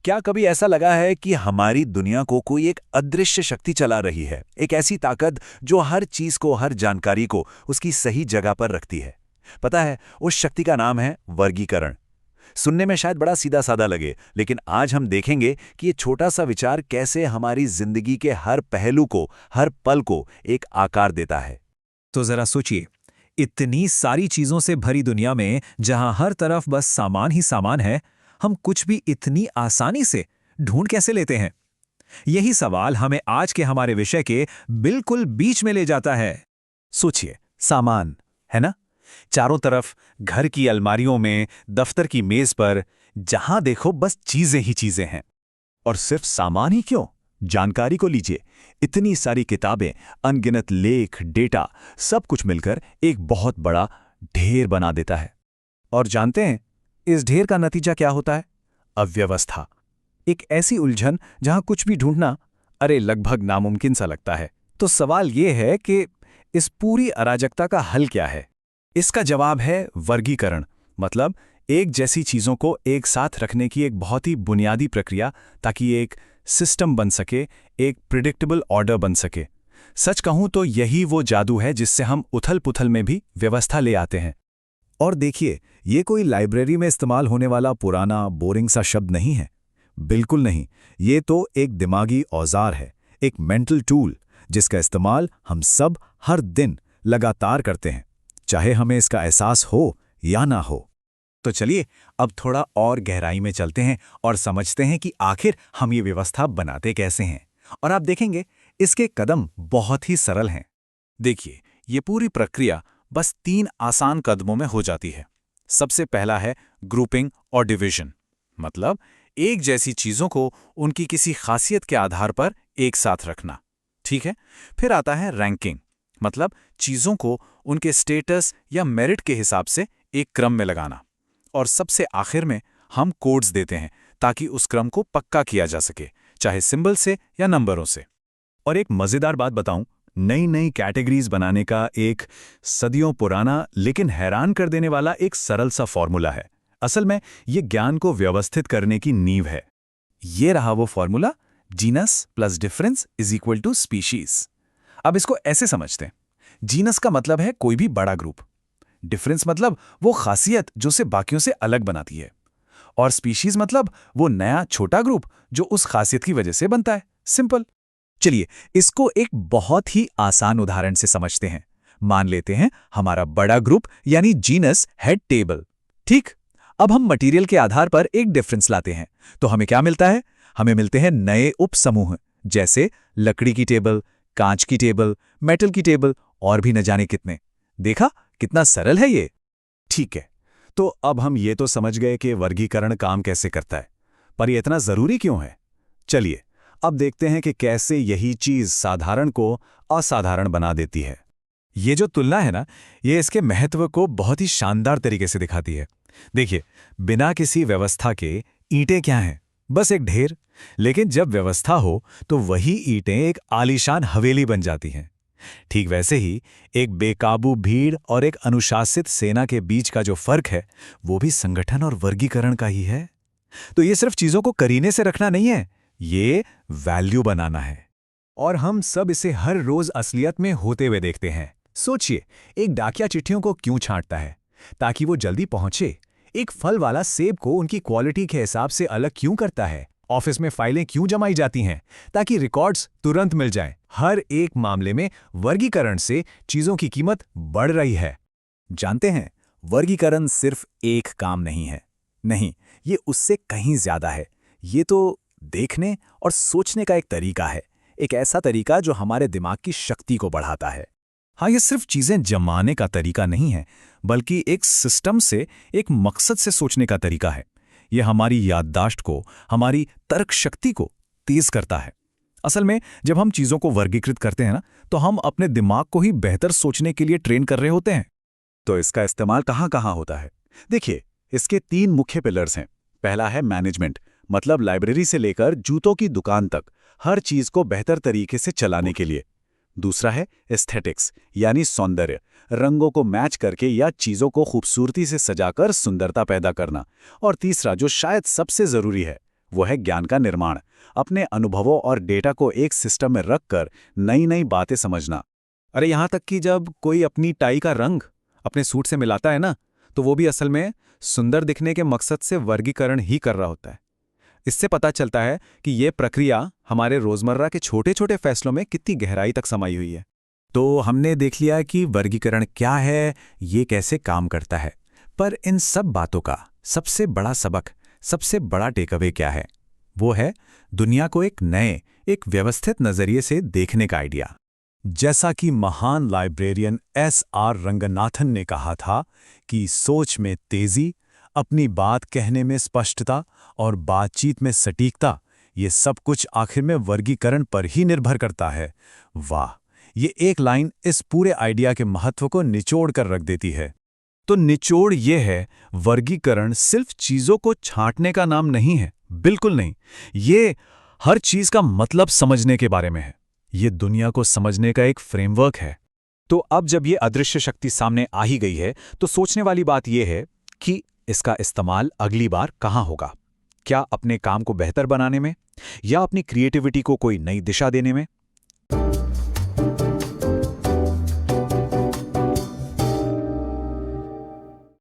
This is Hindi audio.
क्या कभी ऐसा लगा है कि हमारी दुनिया को कोई एक अदृश्य शक्ति चला रही है, एक ऐसी ताकत जो हर चीज को, हर जानकारी को उसकी सही जगह पर रखती है? पता है, उस शक्ति का नाम है वर्गीकरण। सुनने में शायद बड़ा सीधा साधा लगे, लेकिन आज हम देखेंगे कि ये छोटा सा विचार कैसे हमारी जिंदगी के हर पहलू को, हर पल को एक आकार देता है। तो जरा सोचिए, इतनी सारी चीजों से भरी दुनिया में जहां हर तरफ बस सामान ही सामान है, हम कुछ भी इतनी आसानी से ढूंढ कैसे लेते हैं? यही सवाल हमें आज के हमारे विषय के बिल्कुल बीच में ले जाता है। सोचिए, सामान है ना, चारों तरफ, घर की अलमारियों में, दफ्तर की मेज पर, जहां देखो बस चीजें ही चीजें हैं। और सिर्फ सामान ही क्यों, जानकारी को लीजिए, इतनी सारी किताबें, अनगिनत लेख, डेटा, सब कुछ मिलकर एक बहुत बड़ा ढेर बना देता है। और जानते हैं इस ढेर का नतीजा क्या होता है? अव्यवस्था। एक ऐसी उलझन जहां कुछ भी ढूंढना लगभग नामुमकिन सा लगता है। तो सवाल यह है कि इस पूरी अराजकता का हल क्या है? इसका जवाब है वर्गीकरण। मतलब एक जैसी चीजों को एक साथ रखने की एक बहुत ही बुनियादी प्रक्रिया, ताकि एक सिस्टम बन सके, एक प्रिडिक्टेबल ऑर्डर बन सके। सच कहूं तो यही वो जादू है जिससे हम उथल पुथल में भी व्यवस्था ले आते हैं। और देखिए, ये कोई लाइब्रेरी में इस्तेमाल होने वाला पुराना बोरिंग सा शब्द नहीं है। बिल्कुल नहीं, ये तो एक दिमागी औजार है, एक मेंटल टूल, जिसका इस्तेमाल हम सब हर दिन लगातार करते हैं, चाहे हमें इसका एहसास हो या ना हो। तो चलिए अब थोड़ा और गहराई में चलते हैं और समझते हैं कि आखिर हम ये व्यवस्था बनाते कैसे हैं। और आप देखेंगे इसके कदम बहुत ही सरल हैं। देखिए, ये पूरी प्रक्रिया बस 3 आसान कदमों में हो जाती है। सबसे पहला है ग्रुपिंग और डिवीजन, मतलब एक जैसी चीजों को उनकी किसी खासियत के आधार पर एक साथ रखना। ठीक है। फिर आता है रैंकिंग, मतलब चीजों को उनके स्टेटस या मेरिट के हिसाब से एक क्रम में लगाना। और सबसे आखिर में हम कोड्स देते हैं ताकि उस क्रम को पक्का किया जा सके, चाहे सिंबल से या नंबरों से। और एक मजेदार बात बताऊं, नई नई कैटेगरीज बनाने का एक सदियों पुराना लेकिन हैरान कर देने वाला एक सरल सा फॉर्मूला है। असल में ये ज्ञान को व्यवस्थित करने की नींव है। ये रहा वो formula, genus plus difference is equal to species. अब इसको ऐसे समझते हैं, जीनस का मतलब है कोई भी बड़ा ग्रुप, डिफरेंस मतलब वो खासियत जो उसे बाकियों से अलग बनाती है, और स्पीशीज मतलब वो नया छोटा ग्रुप जो उस खासियत की वजह से बनता है। सिंपल। चलिए इसको एक बहुत ही आसान उदाहरण से समझते हैं। मान लेते हैं हमारा बड़ा ग्रुप यानी जीनस हेड टेबल। ठीक, अब हम मटेरियल के आधार पर एक डिफरेंस लाते हैं, तो हमें क्या मिलता है? हमें मिलते हैं नए उप समूह, जैसे लकड़ी की टेबल, कांच की टेबल, मेटल की टेबल और भी न जाने कितने। देखा कितना सरल है ये। ठीक है, तो अब हम ये तो समझ गए कि वर्गीकरण काम कैसे करता है, पर ये इतना जरूरी क्यों है? चलिए अब देखते हैं कि कैसे यही चीज साधारण को असाधारण बना देती है। ये जो तुलना है ना, ये इसके महत्व को बहुत ही शानदार तरीके से दिखाती है। देखिए, बिना किसी व्यवस्था के ईंटें क्या हैं? बस एक ढेर। लेकिन जब व्यवस्था हो तो वही ईंटें एक आलीशान हवेली बन जाती हैं। ठीक वैसे ही एक बेकाबू भीड़ और एक अनुशासित सेना के बीच का जो फर्क है, वो भी संगठन और वर्गीकरण का ही है। तो ये सिर्फ चीजों को करीने से रखना नहीं है, ये वैल्यू बनाना है। और हम सब इसे हर रोज असलियत में होते हुए देखते हैं। सोचिए, एक डाकिया चिट्ठियों को क्यों छांटता है? ताकि वो जल्दी पहुंचे। एक फल वाला सेब को उनकी क्वालिटी के हिसाब से अलग क्यों करता है? ऑफिस में फाइलें क्यों जमाई जाती हैं? ताकि रिकॉर्ड्स तुरंत मिल जाएं। हर एक मामले में वर्गीकरण से चीजों की कीमत बढ़ रही है। जानते हैं, वर्गीकरण सिर्फ एक काम नहीं है। नहीं, ये उससे कहीं ज्यादा है। ये तो देखने और सोचने का एक तरीका है, एक ऐसा तरीका जो हमारे दिमाग की शक्ति को बढ़ाता है। हाँ, ये सिर्फ चीजें जमाने का तरीका नहीं है, बल्कि एक सिस्टम से, एक मकसद से सोचने का तरीका है। ये हमारी याददाश्त को, हमारी तर्क शक्ति को तेज करता है। असल में जब हम चीजों को वर्गीकृत करते हैं ना, तो हम अपने दिमाग को ही बेहतर सोचने के लिए ट्रेन कर रहे होते हैं। तो इसका इस्तेमाल कहाँ कहाँ होता है? देखिए, इसके 3 मुख्य पिलर्स हैं। पहला है मैनेजमेंट, मतलब लाइब्रेरी से लेकर जूतों की दुकान तक हर चीज को बेहतर तरीके से चलाने के लिए। दूसरा है एस्थेटिक्स, यानी सौंदर्य, रंगों को मैच करके या चीजों को खूबसूरती से सजाकर सुंदरता पैदा करना। और तीसरा, जो शायद सबसे जरूरी है, वो है ज्ञान का निर्माण, अपने अनुभवों और डेटा को एक सिस्टम में रखकर नई नई बातें समझना। अरे यहाँ तक कि जब कोई अपनी टाई का रंग अपने सूट से मिलाता है ना, तो वो भी असल में सुंदर दिखने के मकसद से वर्गीकरण ही कर रहा होता है। इससे पता चलता है कि ये प्रक्रिया हमारे रोजमर्रा के छोटे छोटे फैसलों में कितनी गहराई तक समाई हुई है। तो हमने देख लिया कि वर्गीकरण क्या है, ये कैसे काम करता है, पर इन सब बातों का सबसे बड़ा सबक, सबसे बड़ा टेकअवे क्या है? वो है दुनिया को एक नए, एक व्यवस्थित नजरिए से देखने का आइडिया। जैसा कि महान लाइब्रेरियन S.R. रंगनाथन ने कहा था कि सोच में तेजी, अपनी बात कहने में स्पष्टता और बातचीत में सटीकता, ये सब कुछ आखिर में वर्गीकरण पर ही निर्भर करता है। वाह, ये एक लाइन इस पूरे आइडिया के महत्व को निचोड़ कर रख देती है। तो निचोड़ ये है, वर्गीकरण सिर्फ चीजों को छांटने का नाम नहीं है, बिल्कुल नहीं। ये हर चीज का मतलब समझने के बारे में है। ये दुनिया को समझने का एक फ्रेमवर्क है। तो अब जब ये अदृश्य शक्ति सामने आ ही गई है, तो सोचने वाली बात यह है कि इसका इस्तेमाल अगली बार कहाँ होगा? क्या अपने काम को बेहतर बनाने में, या अपनी क्रिएटिविटी को कोई नई दिशा देने में,